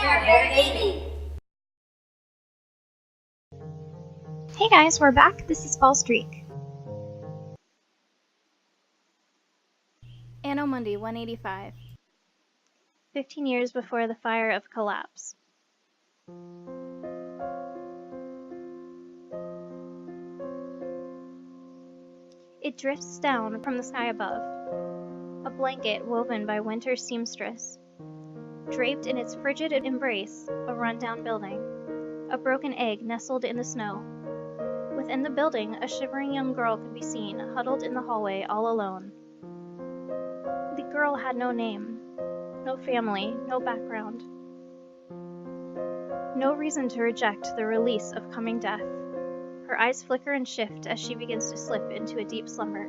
Narrating. Hey guys, we're back. This is Fallstreak. Anno Mundi 185. 15 years before the fire of collapse. It drifts down from the sky above, a blanket woven by winter's seamstress, draped in its frigid embrace, a run-down building, a broken egg nestled in the snow. Within the building, a shivering young girl could be seen, huddled in the hallway, all alone. The girl had no name, no family, no background. No reason to reject the release of coming death. Her eyes flicker and shift as she begins to slip into a deep slumber.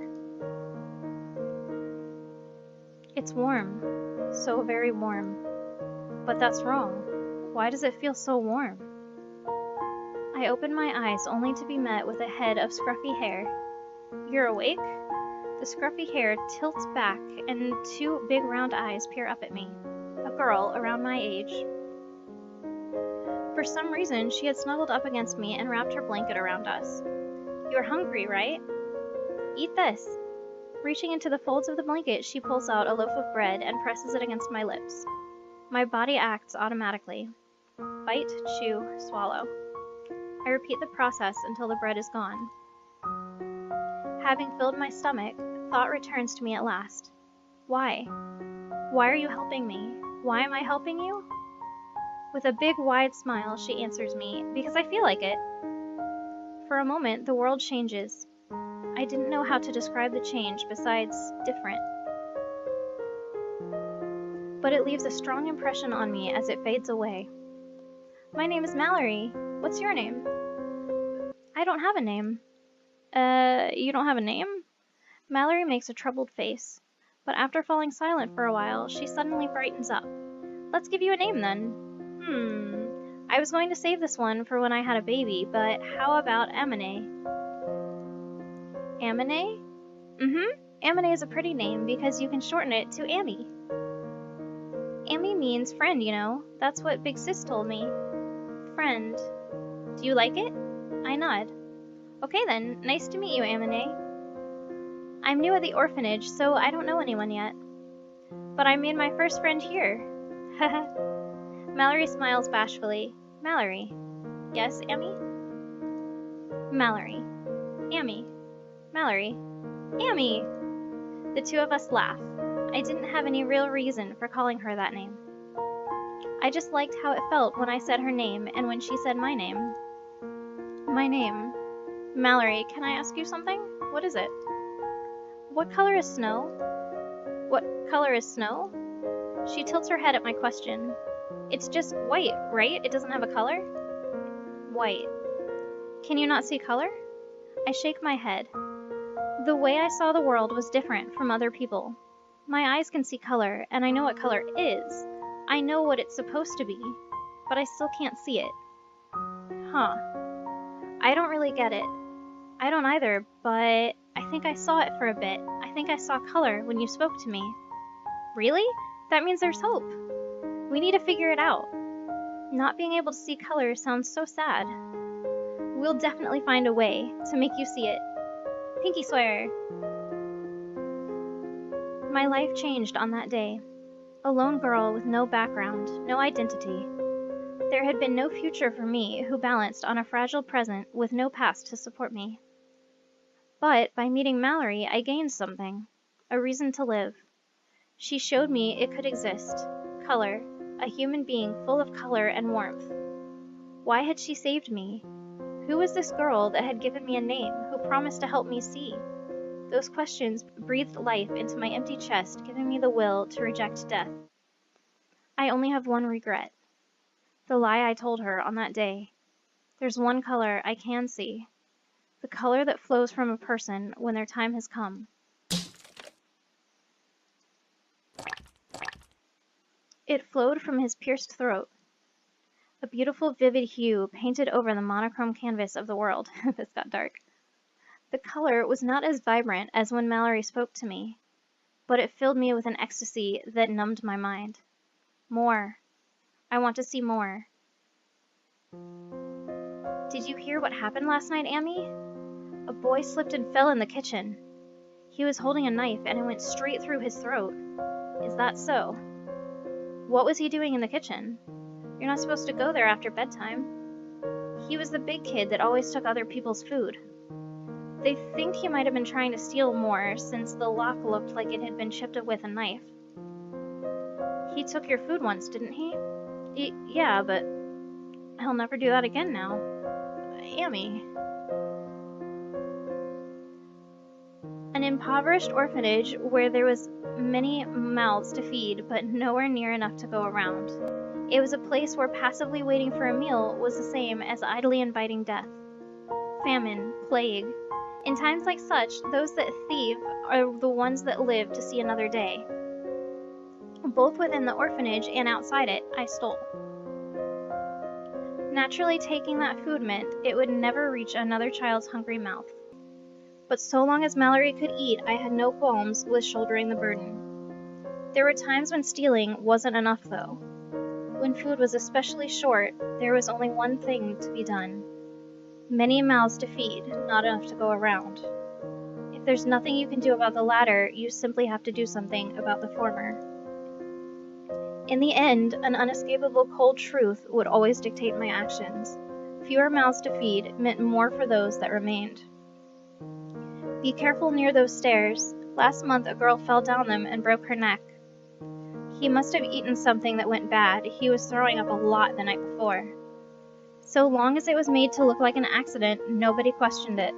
It's warm, so very warm. But that's wrong. Why does it feel so warm? I open my eyes only to be met with a head of scruffy hair. You're awake? The scruffy hair tilts back and two big round eyes peer up at me. A girl around my age. For some reason, she had snuggled up against me and wrapped her blanket around us. You're hungry, right? Eat this. Reaching into the folds of the blanket, she pulls out a loaf of bread and presses it against my lips. My body acts automatically. Bite, chew, swallow. I repeat the process until the bread is gone. Having filled my stomach, thought returns to me at last. Why? Why are you helping me? Why am I helping you? With a big, wide smile, she answers me, because I feel like it. For a moment, the world changes. I didn't know how to describe the change besides different. But it leaves a strong impression on me as it fades away. My name is Mallory. What's your name? I don't have a name. You don't have a name? Mallory makes a troubled face, but after falling silent for a while, she suddenly brightens up. Let's give you a name then. I was going to save this one for when I had a baby, but how about Amine? Amine? Amine is a pretty name because you can shorten it to Amy. Amy means friend, you know. That's what Big Sis told me. Friend. Do you like it? I nod. Okay then, nice to meet you, Amine. I'm new at the orphanage, so I don't know anyone yet. But I made my first friend here. Haha. Mallory smiles bashfully. Mallory. Yes, Amy? Mallory. Amy. Mallory. Amy! The two of us laugh. I didn't have any real reason for calling her that name. I just liked how it felt when I said her name and when she said my name. My name. Mallory, can I ask you something? What is it? What color is snow? What color is snow? She tilts her head at my question. It's just white, right? It doesn't have a color? White. Can you not see color? I shake my head. The way I saw the world was different from other people. My eyes can see color, and I know what color is. I know what it's supposed to be, but I still can't see it. Huh. I don't really get it. I don't either, but I think I saw it for a bit. I think I saw color when you spoke to me. Really? That means there's hope. We need to figure it out. Not being able to see color sounds so sad. We'll definitely find a way to make you see it. Pinky swear. My life changed on that day. A lone girl with no background, no identity. There had been no future for me who balanced on a fragile present with no past to support me. But by meeting Mallory, I gained something. A reason to live. She showed me it could exist. Color. A human being full of color and warmth. Why had she saved me? Who was this girl that had given me a name, who promised to help me see? Those questions breathed life into my empty chest, giving me the will to reject death. I only have one regret. The lie I told her on that day. There's one color I can see. The color that flows from a person when their time has come. It flowed from his pierced throat. A beautiful, vivid hue painted over the monochrome canvas of the world. This got dark. The color was not as vibrant as when Mallory spoke to me, but it filled me with an ecstasy that numbed my mind. More. I want to see more. Did you hear what happened last night, Amy? A boy slipped and fell in the kitchen. He was holding a knife and it went straight through his throat. Is that so? What was he doing in the kitchen? You're not supposed to go there after bedtime. He was the big kid that always took other people's food. They think he might have been trying to steal more since the lock looked like it had been chipped with a knife. He took your food once, didn't he? Yeah, but he'll never do that again now. Amy. An impoverished orphanage where there was many mouths to feed, but nowhere near enough to go around. It was a place where passively waiting for a meal was the same as idly inviting death. Famine, plague. In times like such, those that thieve are the ones that live to see another day. Both within the orphanage and outside it, I stole. Naturally, taking that food meant it would never reach another child's hungry mouth. But so long as Mallory could eat, I had no qualms with shouldering the burden. There were times when stealing wasn't enough, though. When food was especially short, there was only one thing to be done. Many mouths to feed, not enough to go around. If there's nothing you can do about the latter, you simply have to do something about the former. In the end, an unescapable cold truth would always dictate my actions. Fewer mouths to feed meant more for those that remained. Be careful near those stairs. Last month a girl fell down them and broke her neck. He must have eaten something that went bad. He was throwing up a lot the night before. So long as it was made to look like an accident, nobody questioned it.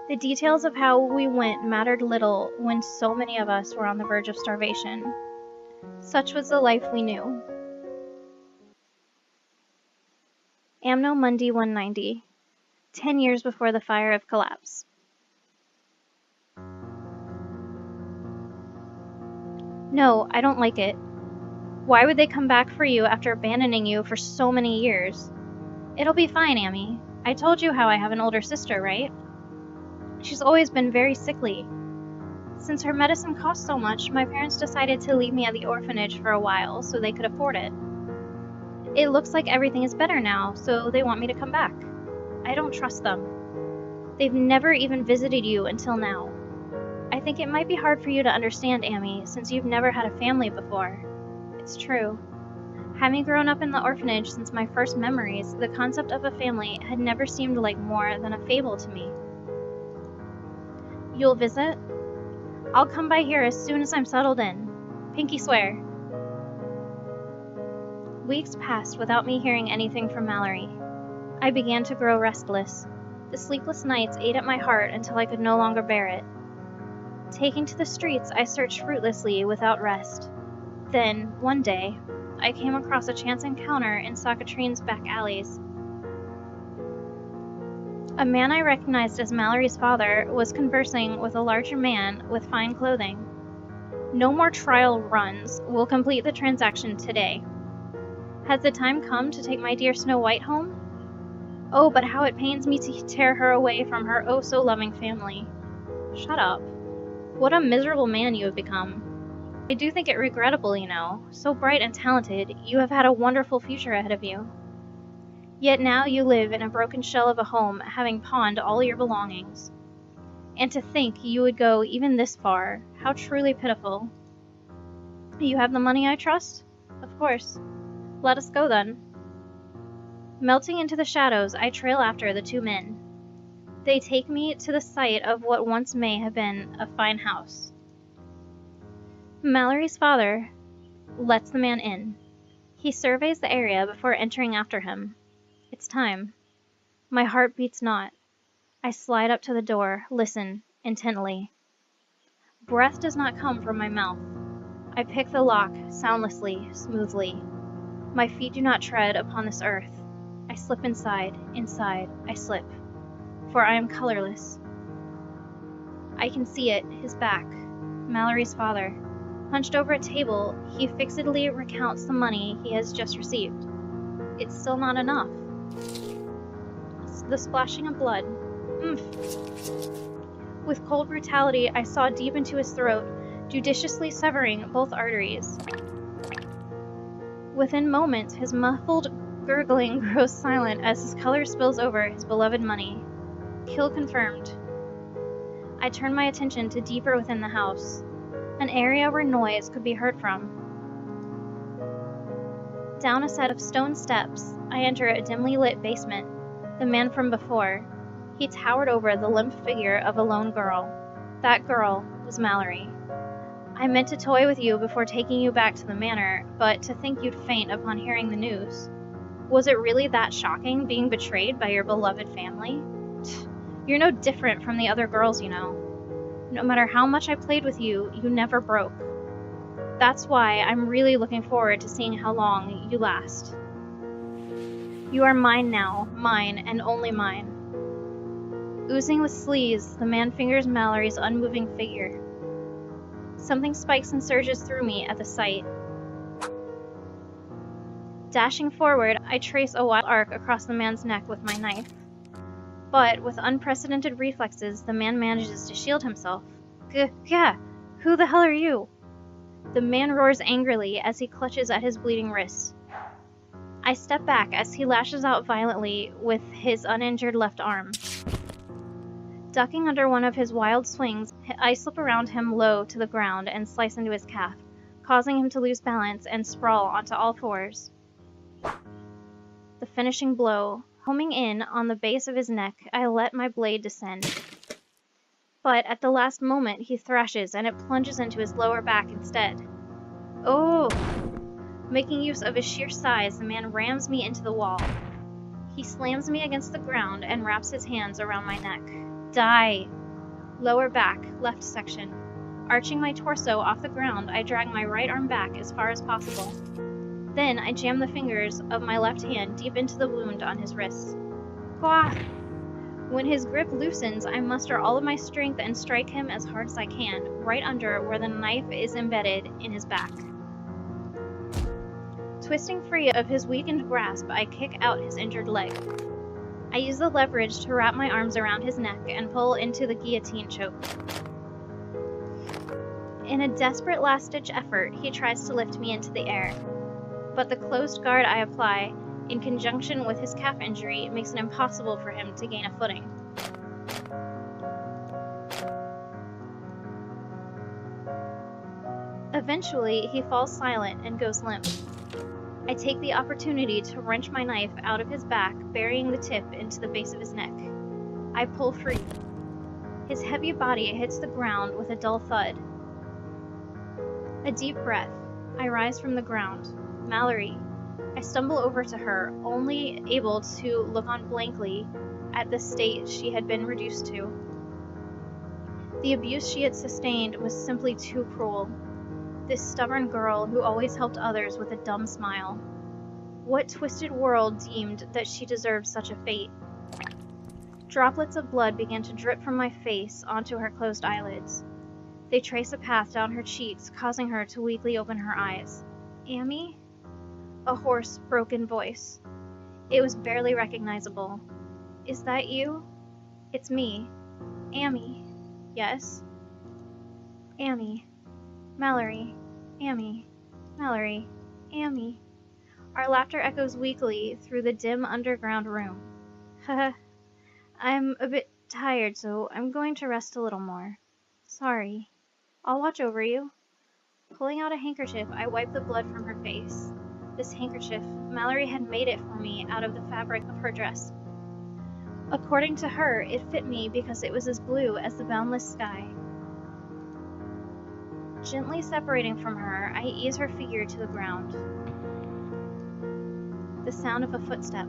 The details of how we went mattered little when so many of us were on the verge of starvation. Such was the life we knew. Amno Monday 190, 10 years before the fire of collapse. No, I don't like it. Why would they come back for you after abandoning you for so many years? It'll be fine, Amy. I told you how I have an older sister, right? She's always been very sickly. Since her medicine cost so much, my parents decided to leave me at the orphanage for a while so they could afford it. It looks like everything is better now, so they want me to come back. I don't trust them. They've never even visited you until now. I think it might be hard for you to understand, Amy, since you've never had a family before. It's true. Having grown up in the orphanage since my first memories, the concept of a family had never seemed like more than a fable to me. You'll visit? I'll come by here as soon as I'm settled in. Pinky swear. Weeks passed without me hearing anything from Mallory. I began to grow restless. The sleepless nights ate at my heart until I could no longer bear it. Taking to the streets, I searched fruitlessly without rest. Then, one day, I came across a chance encounter in Sacatrine's back alleys. A man I recognized as Mallory's father was conversing with a larger man with fine clothing. No more trial runs. We'll complete the transaction today. Has the time come to take my dear Snow White home? Oh, but how it pains me to tear her away from her oh-so-loving family. Shut up. What a miserable man you have become. I do think it regrettable, you know. So bright and talented, you have had a wonderful future ahead of you. Yet now you live in a broken shell of a home, having pawned all your belongings. And to think you would go even this far, how truly pitiful. You have the money, I trust? Of course. Let us go then. Melting into the shadows, I trail after the two men. They take me to the site of what once may have been a fine house. Mallory's father lets the man in. He surveys the area before entering after him. It's time. My heart beats not. I slide up to the door, listen intently. Breath does not come from my mouth. I pick the lock soundlessly, smoothly. My feet do not tread upon this earth. I slip inside, I slip. For I am colorless. I can see it, his back. Mallory's father. Hunched over a table, he fixedly recounts the money he has just received. It's still not enough. The splashing of blood. With cold brutality, I saw deep into his throat, judiciously severing both arteries. Within moments, his muffled gurgling grows silent as his color spills over his beloved money. Kill confirmed. I turn my attention to deeper within the house, an area where noise could be heard from. Down a set of stone steps, I enter a dimly lit basement. The man from before. He towered over the limp figure of a lone girl. That girl was Mallory. I meant to toy with you before taking you back to the manor, but to think you'd faint upon hearing the news. Was it really that shocking, being betrayed by your beloved family? You're no different from the other girls, you know. No matter how much I played with you, you never broke. That's why I'm really looking forward to seeing how long you last. You are mine now, mine and only mine. Oozing with sleaze, the man fingers Mallory's unmoving figure. Something spikes and surges through me at the sight. Dashing forward, I trace a wild arc across the man's neck with my knife. But, with unprecedented reflexes, the man manages to shield himself. Gah! Who the hell are you? The man roars angrily as he clutches at his bleeding wrist. I step back as he lashes out violently with his uninjured left arm. Ducking under one of his wild swings, I slip around him low to the ground and slice into his calf, causing him to lose balance and sprawl onto all fours. The finishing blow. Homing in on the base of his neck, I let my blade descend. But at the last moment, he thrashes and it plunges into his lower back instead. Oh! Making use of his sheer size, the man rams me into the wall. He slams me against the ground and wraps his hands around my neck. Die! Lower back, left section. Arching my torso off the ground, I drag my right arm back as far as possible. Then I jam the fingers of my left hand deep into the wound on his wrist. Quah! When his grip loosens, I muster all of my strength and strike him as hard as I can, right under where the knife is embedded in his back. Twisting free of his weakened grasp, I kick out his injured leg. I use the leverage to wrap my arms around his neck and pull into the guillotine choke. In a desperate last-ditch effort, he tries to lift me into the air. But the closed guard I apply, in conjunction with his calf injury, makes it impossible for him to gain a footing. Eventually, he falls silent and goes limp. I take the opportunity to wrench my knife out of his back, burying the tip into the base of his neck. I pull free. His heavy body hits the ground with a dull thud. A deep breath. I rise from the ground. Mallory. I stumble over to her, only able to look on blankly at the state she had been reduced to. The abuse she had sustained was simply too cruel. This stubborn girl who always helped others with a dumb smile. What twisted world deemed that she deserved such a fate? Droplets of blood began to drip from my face onto her closed eyelids. They trace a path down her cheeks, causing her to weakly open her eyes. Amy? A hoarse, broken voice. It was barely recognizable. Is that you? It's me. Amy. Yes? Amy. Mallory. Amy. Mallory. Amy. Our laughter echoes weakly through the dim underground room. Haha. I'm a bit tired, so I'm going to rest a little more. Sorry. I'll watch over you. Pulling out a handkerchief, I wipe the blood from her face. This handkerchief, Mallory had made it for me out of the fabric of her dress. According to her, it fit me because it was as blue as the boundless sky. Gently separating from her, I ease her figure to the ground. The sound of a footstep.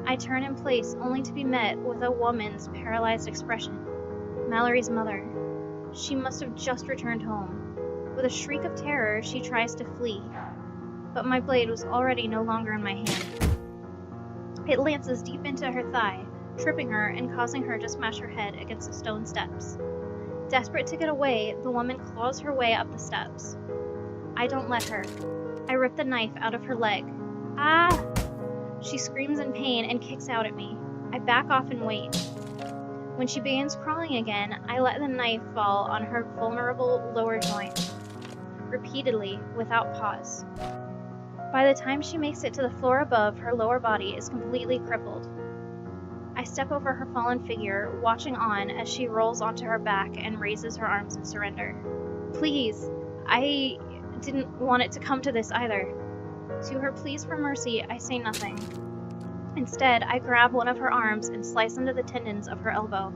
I turn in place only to be met with a woman's paralyzed expression. Mallory's mother. She must have just returned home. With a shriek of terror, she tries to flee. But my blade was already no longer in my hand. It lances deep into her thigh, tripping her and causing her to smash her head against the stone steps. Desperate to get away, the woman claws her way up the steps. I don't let her. I rip the knife out of her leg. Ah! She screams in pain and kicks out at me. I back off and wait. When she begins crawling again, I let the knife fall on her vulnerable lower joint. Repeatedly, without pause. By the time she makes it to the floor above, her lower body is completely crippled. I step over her fallen figure, watching on as she rolls onto her back and raises her arms in surrender. Please, I didn't want it to come to this either. To her pleas for mercy, I say nothing. Instead, I grab one of her arms and slice into the tendons of her elbow.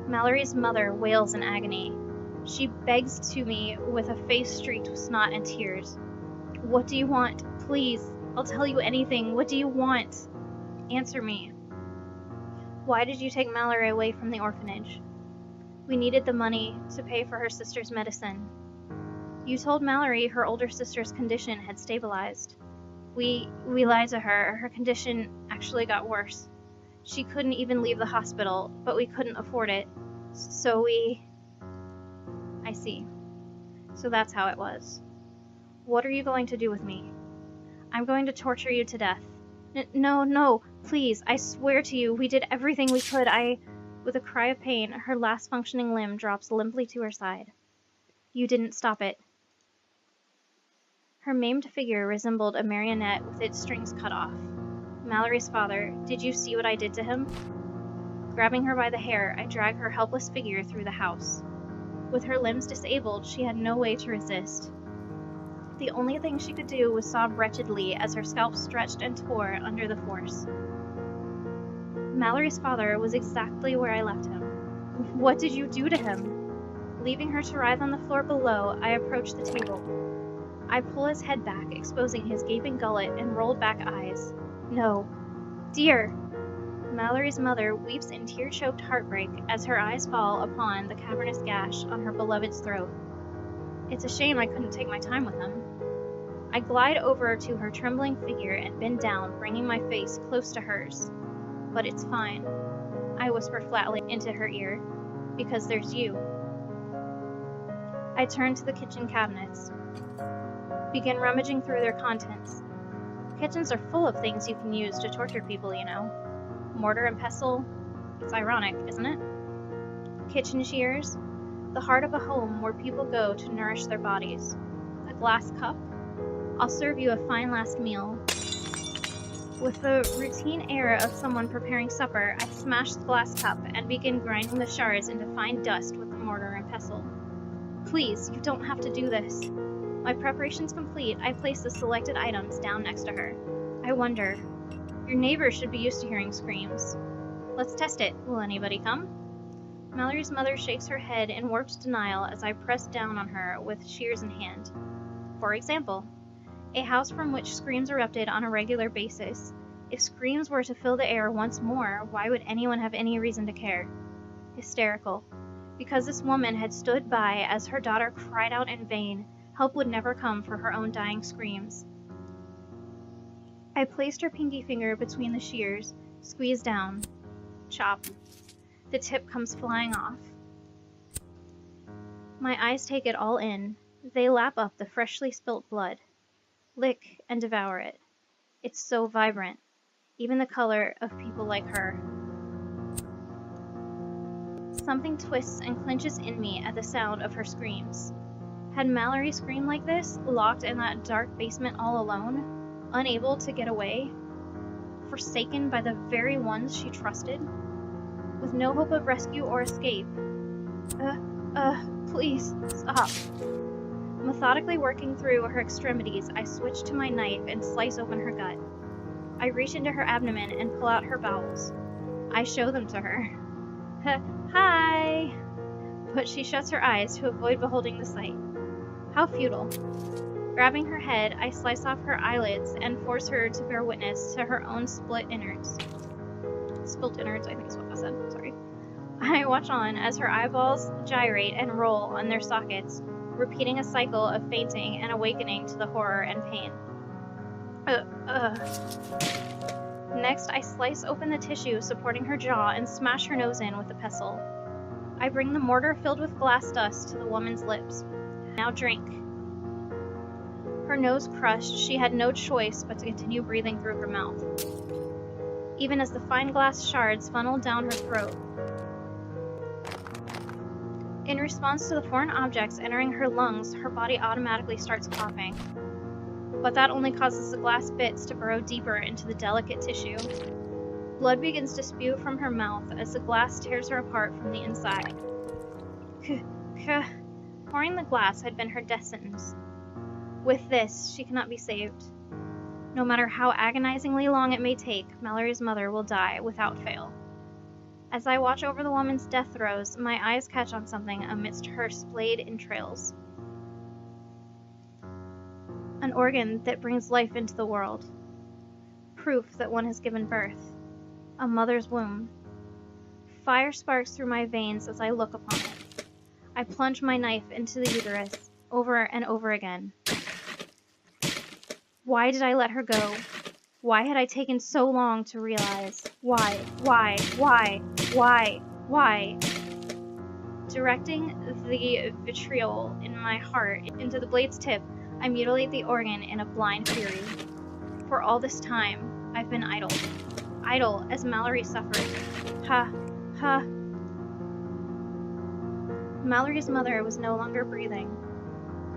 Mallory's mother wails in agony. She begs to me with a face streaked with snot and tears. What do you want? Please, I'll tell you anything. What do you want? Answer me. Why did you take Mallory away from the orphanage? We needed the money to pay for her sister's medicine. You told Mallory her older sister's condition had stabilized. We lied to her. Her condition actually got worse. She couldn't even leave the hospital, but we couldn't afford it. So we... I see. So that's how it was. What are you going to do with me? I'm going to torture you to death. No, please, I swear to you, we did everything we could. With a cry of pain, her last functioning limb drops limply to her side. You didn't stop it. Her maimed figure resembled a marionette with its strings cut off. Mallory's father, did you see what I did to him? Grabbing her by the hair, I drag her helpless figure through the house. With her limbs disabled, she had no way to resist. The only thing she could do was sob wretchedly as her scalp stretched and tore under the force. Mallory's father was exactly where I left him. What did you do to him? Leaving her to writhe on the floor below, I approach the table. I pull his head back, exposing his gaping gullet and rolled back eyes. No. Dear! Mallory's mother weeps in tear-choked heartbreak as her eyes fall upon the cavernous gash on her beloved's throat. It's a shame I couldn't take my time with him. I glide over to her trembling figure and bend down, bringing my face close to hers. But it's fine, I whisper flatly into her ear, because there's you. I turn to the kitchen cabinets, begin rummaging through their contents. Kitchens are full of things you can use to torture people, you know. Mortar and pestle. It's ironic, isn't it? Kitchen shears. The heart of a home where people go to nourish their bodies. A glass cup. I'll serve you a fine last meal. With the routine air of someone preparing supper, I smash the glass cup and begin grinding the shards into fine dust with the mortar and pestle. Please, you don't have to do this. My preparations complete, I place the selected items down next to her. I wonder, your neighbors should be used to hearing screams. Let's test it. Will anybody come? Mallory's mother shakes her head in warped denial as I press down on her with shears in hand. For example, a house from which screams erupted on a regular basis. If screams were to fill the air once more, why would anyone have any reason to care? Hysterical. Because this woman had stood by as her daughter cried out in vain, help would never come for her own dying screams. I placed her pinky finger between the shears, squeezed down. Chop. The tip comes flying off. My eyes take it all in. They lap up the freshly spilt blood. Lick and devour it. It's so vibrant, even the color of people like her. Something twists and clenches in me at the sound of her screams. Had Mallory screamed like this, locked in that dark basement all alone, unable to get away, forsaken by the very ones she trusted, with no hope of rescue or escape? Please, stop. Methodically working through her extremities, I switch to my knife and slice open her gut. I reach into her abdomen and pull out her bowels. I show them to her. Hi! But she shuts her eyes to avoid beholding the sight. How futile. Grabbing her head, I slice off her eyelids and force her to bear witness to her own split innards. Spilt innards, I think is what I said. Sorry. I watch on as her eyeballs gyrate and roll on their sockets, repeating a cycle of fainting and awakening to the horror and pain. Next, I slice open the tissue supporting her jaw and smash her nose in with a pestle. I bring the mortar filled with glass dust to the woman's lips. Now drink. Her nose crushed, she had no choice but to continue breathing through her mouth, even as the fine glass shards funneled down her throat. In response to the foreign objects entering her lungs, her body automatically starts coughing. but that only causes the glass bits to burrow deeper into the delicate tissue. Blood begins to spew from her mouth as the glass tears her apart from the inside. Pouring the glass had been her death sentence. With this, she cannot be saved. No matter how agonizingly long it may take, Mallory's mother will die without fail. As I watch over the woman's death throes, my eyes catch on something amidst her splayed entrails. An organ that brings life into the world. Proof that one has given birth. A mother's womb. Fire sparks through my veins as I look upon it. I plunge my knife into the uterus, over and over again. Why did I let her go? Why had I taken so long to realize? Why? Directing the vitriol in my heart into the blade's tip, I mutilate the organ in a blind fury. For all this time, I've been idle. Idle as Mallory suffered. Mallory's mother was no longer breathing.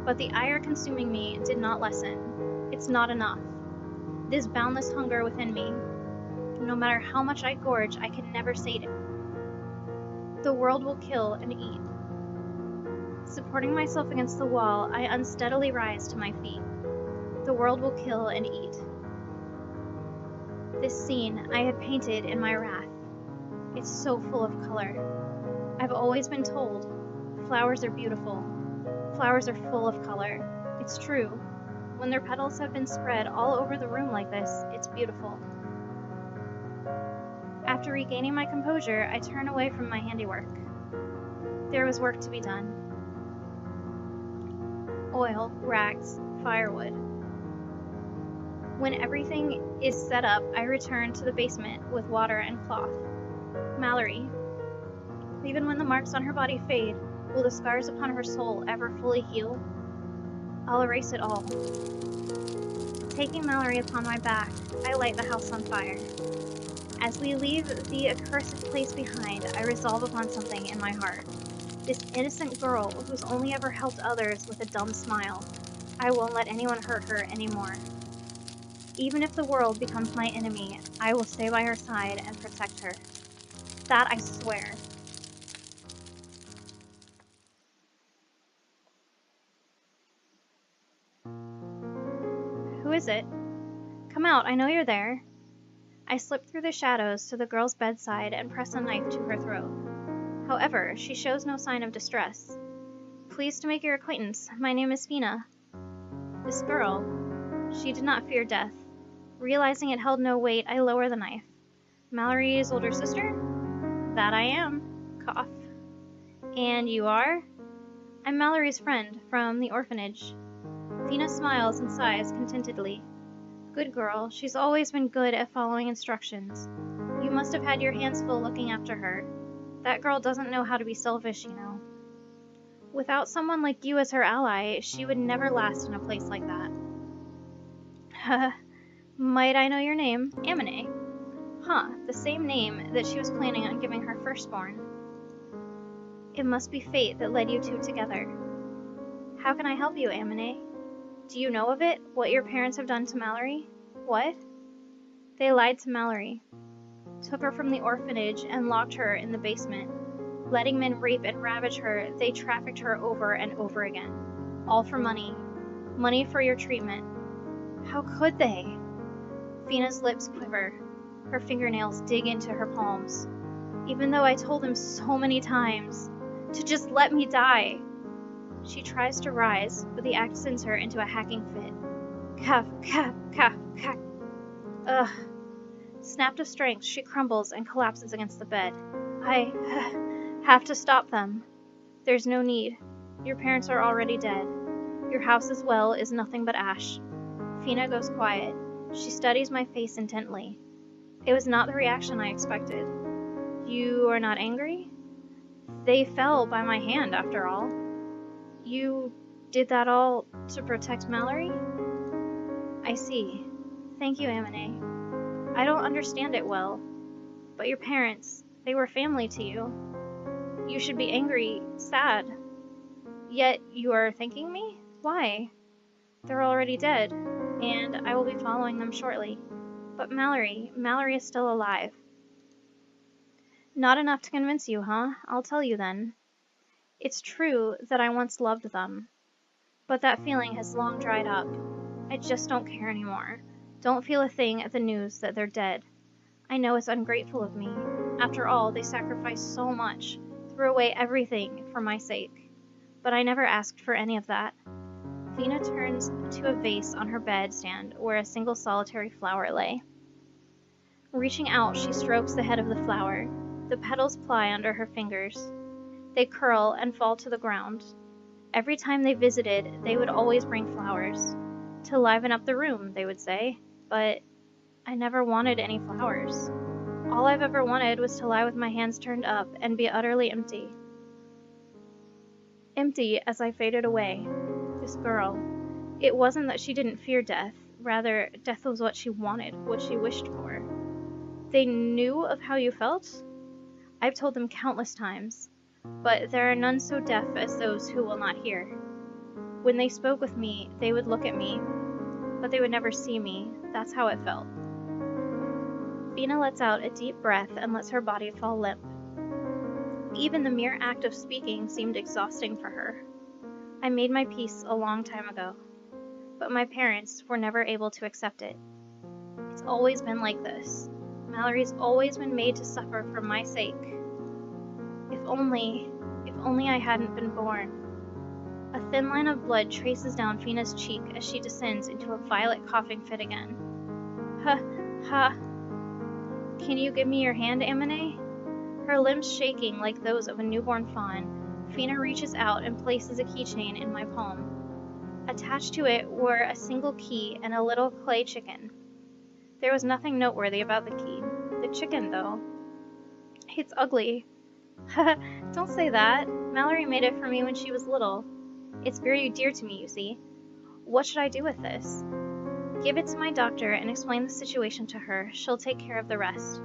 But the ire consuming me did not lessen. It's not enough. This boundless hunger within me. No matter how much I gorge, I can never sate it. The world will kill and eat. Supporting myself against the wall, I unsteadily rise to my feet. The world will kill and eat. This scene I had painted in my wrath. It's so full of color. I've always been told, flowers are beautiful. Flowers are full of color. It's true. When their petals have been spread all over the room like this, it's beautiful. After regaining my composure, I turn away from my handiwork. There was work to be done. Oil, rags, firewood. When everything is set up, I return to the basement with water and cloth. Mallory. Even when the marks on her body fade, will the scars upon her soul ever fully heal? I'll erase it all. Taking Mallory upon my back, I light the house on fire. As we leave the accursed place behind, I resolve upon something in my heart. This innocent girl who's only ever helped others with a dumb smile, I won't let anyone hurt her anymore. Even if the world becomes my enemy, I will stay by her side and protect her. That I swear. Who is it? Come out, I know you're there. I slip through the shadows to the girl's bedside and press a knife to her throat. However, she shows no sign of distress. Pleased to make your acquaintance, my name is Fina. This girl, she did not fear death. Realizing it held no weight, I lower the knife. Mallory's older sister? That I am. Cough. And you are? I'm Mallory's friend from the orphanage. Fina smiles and sighs contentedly. Good girl, she's always been good at following instructions. You must have had your hands full looking after her. That girl doesn't know how to be selfish, you know. Without someone like you as her ally, she would never last in a place like that. Might I know your name? Amine. Huh, the same name that she was planning on giving her firstborn. It must be fate that led you two together. How can I help you, Amine? Do you know of it? What your parents have done to Mallory? What? They lied to Mallory. Took her from the orphanage and locked her in the basement. Letting men rape and ravage her, they trafficked her over and over again. All for money. Money for your treatment. How could they? Fina's lips quiver. Her fingernails dig into her palms. Even though I told them so many times to just let me die. She tries to rise, but the act sends her into a hacking fit. Cough, cough, cough, cough. Ugh. Snapped of strength, she crumbles and collapses against the bed. I have to stop them. There's no need. Your parents are already dead. Your house as well is nothing but ash. Fina goes quiet. She studies my face intently. It was not the reaction I expected. You are not angry? They fell by my hand, after all. You did that all to protect Mallory? I see. Thank you, Amine. I don't understand it well, but your parents, they were family to you. You should be angry, sad. Yet you are thanking me? Why? They're already dead. and I will be following them shortly. But Mallory is still alive. Not enough to convince you, huh? I'll tell you then. It's true that I once loved them, but that feeling has long dried up. I just don't care anymore. Don't feel a thing at the news that they're dead. I know it's ungrateful of me. After all, they sacrificed so much, threw away everything for my sake. But I never asked for any of that. Fina turns to a vase on her bedstand where a single solitary flower lay. Reaching out, she strokes the head of the flower. The petals ply under her fingers. They curl and fall to the ground. Every time they visited, they would always bring flowers. To liven up the room, they would say, but I never wanted any flowers. All I've ever wanted was to lie with my hands turned up and be utterly empty. Empty as I faded away. This girl. It wasn't that she didn't fear death. Rather, death was what she wanted, what she wished for. They knew of how you felt? I've told them countless times, but there are none so deaf as those who will not hear. When they spoke with me, they would look at me, but they would never see me. That's how it felt. Fina lets out a deep breath and lets her body fall limp. Even the mere act of speaking seemed exhausting for her. I made my peace a long time ago, but my parents were never able to accept it. It's always been like this. Mallory's always been made to suffer for my sake. If only I hadn't been born. A thin line of blood traces down Fina's cheek as she descends into a violent coughing fit again. Ha. Can you give me your hand, Amine? Her limbs shaking like those of a newborn fawn, Fina reaches out and places a keychain in my palm. Attached to it were a single key and a little clay chicken. There was nothing noteworthy about the key. The chicken, though. It's ugly. Don't say that. Mallory made it for me when she was little. It's very dear to me, you see. What should I do with this? Give it to my doctor and explain the situation to her. She'll take care of the rest.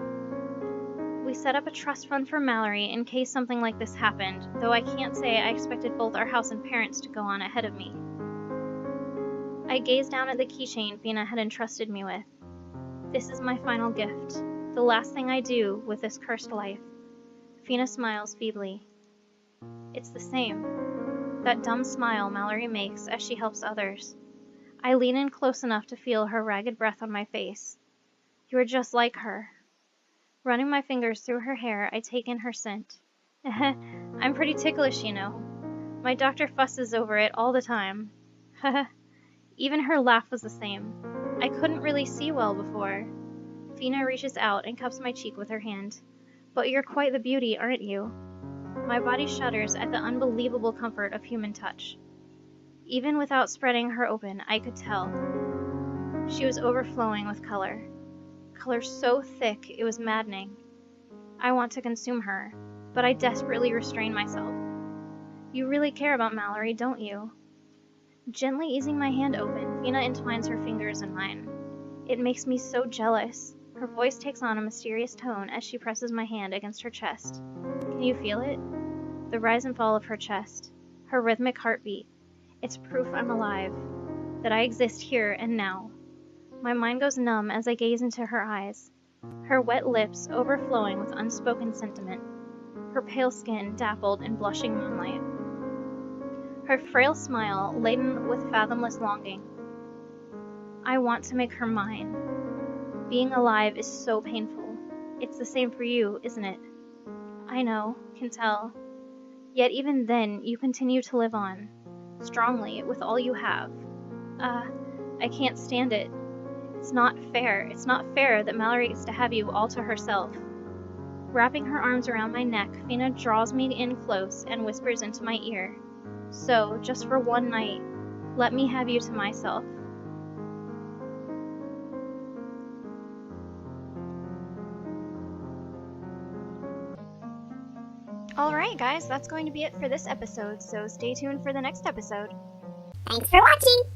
We set up a trust fund for Mallory in case something like this happened, though I can't say I expected both our house and parents to go on ahead of me. I gazed down at the keychain Fina had entrusted me with. This is my final gift, the last thing I do with this cursed life. Fina smiles feebly. It's the same. That dumb smile Mallory makes as she helps others. I lean in close enough to feel her ragged breath on my face. You are just like her. Running my fingers through her hair, I take in her scent. I'm pretty ticklish, you know. My doctor fusses over it all the time. Even her laugh was the same. I couldn't really see well before. Fina reaches out and cups my cheek with her hand. But you're quite the beauty, aren't you? My body shudders at the unbelievable comfort of human touch. Even without spreading her open, I could tell. She was overflowing with color. Color so thick it was maddening. I want to consume her, but I desperately restrain myself. You really care about Mallory, don't you? Gently easing my hand open, Fina entwines her fingers in mine. It makes me so jealous. Her voice takes on a mysterious tone as she presses my hand against her chest. Can you feel it? The rise and fall of her chest. Her rhythmic heartbeat. It's proof I'm alive. That I exist here and now. My mind goes numb as I gaze into her eyes. Her wet lips overflowing with unspoken sentiment. Her pale skin dappled in blushing moonlight. Her frail smile laden with fathomless longing. I want to make her mine. Being alive is so painful. It's the same for you, isn't it? I know, can tell. Yet even then, you continue to live on. Strongly, with all you have. I can't stand it. It's not fair. It's not fair that Mallory gets to have you all to herself. Wrapping her arms around my neck, Fina draws me in close and whispers into my ear. So, just for one night, let me have you to myself. Alright guys, that's going to be it for this episode, so stay tuned for the next episode. Thanks for watching!